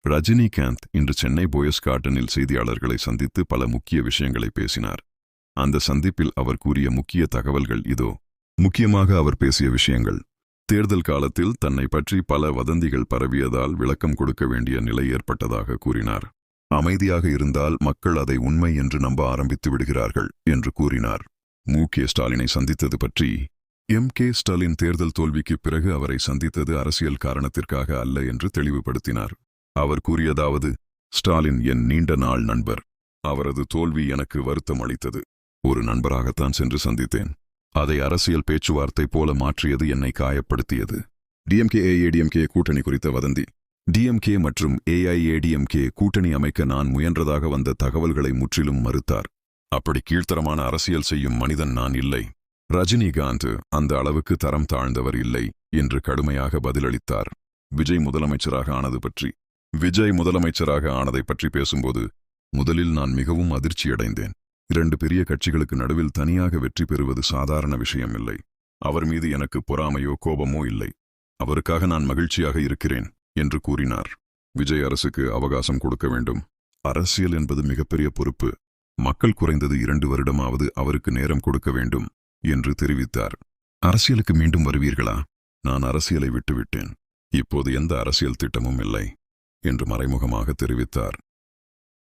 ரஜினிகாந்த் இன்று சென்னை போயஸ் கார்டனில் செய்தியாளர்களை சந்தித்து பல முக்கிய விஷயங்களை பேசினார். அந்த சந்திப்பில் அவர் கூறிய முக்கிய தகவல்கள் இதோ. முக்கியமாக அவர் பேசிய விஷயங்கள்: தேர்தல் காலத்தில் தன்னை பற்றி பல வதந்திகள் பரவியதால் விளக்கம் கொடுக்க வேண்டிய நிலை ஏற்பட்டதாக கூறினார். அமைதியாக இருந்தால் மக்கள் அதை உண்மை என்று நம்ப ஆரம்பித்து விடுகிறார்கள் என்று கூறினார். மு.க.ஸ்டாலினை சந்தித்தது பற்றி: எம்.கே.ஸ்டாலின் தேர்தல் தோல்விக்கு பிறகு அவரை சந்தித்தது அரசியல் காரணத்திற்காக அல்ல என்று தெளிவுபடுத்தினார். அவர் கூறியதாவது: ஸ்டாலின் என் நீண்ட நாள் நண்பர். அவரது தோல்வி எனக்கு வருத்தம் அளித்தது. ஒரு நண்பராகத்தான் சென்று சந்தித்தேன். அதை அரசியல் பேச்சுவார்த்தை போல மாற்றியது என்னை காயப்படுத்தியது. டிஎம்கே-ஏஐஏடிஎம்கே கூட்டணி குறித்த வதந்தி: டிஎம்கே மற்றும் ஏஐஏடிஎம்கே கூட்டணி அமைக்க நான் முயன்றதாக வந்த தகவல்களை முற்றிலும் மறுத்தார். அப்படி கீழ்த்தரமான அரசியல் செய்யும் மனிதன் நான் இல்லை. ரஜினிகாந்த் அந்த அளவுக்கு தரம் தாழ்ந்தவர் இல்லை என்று கடுமையாக பதிலளித்தார். விஜய் முதலமைச்சராக ஆனதை பற்றி பேசும்போது: முதலில் நான் மிகவும் அதிர்ச்சியடைந்தேன். 2 பெரிய கட்சிகளுக்கு நடுவில் தனியாக வெற்றி பெறுவது சாதாரண விஷயம் இல்லை. அவர் மீது எனக்கு பொறாமையோ கோபமோ இல்லை. அவருக்காக நான் மகிழ்ச்சியாக இருக்கிறேன் என்று கூறினார். விஜய் அரசுக்கு அவகாசம் கொடுக்க வேண்டும். அரசியல் என்பது மிகப்பெரிய பொறுப்பு. மக்கள் குறைந்தது 2 வருடமாவது அவருக்கு நேரம் கொடுக்க வேண்டும் என்று தெரிவித்தார். அரசியலுக்கு மீண்டும் வருவீர்களா? நான் அரசியலை விட்டுவிட்டேன். இப்போது எந்த அரசியல் திட்டமும் இல்லை என்று மறைமுகமாக தெரிவித்தார்.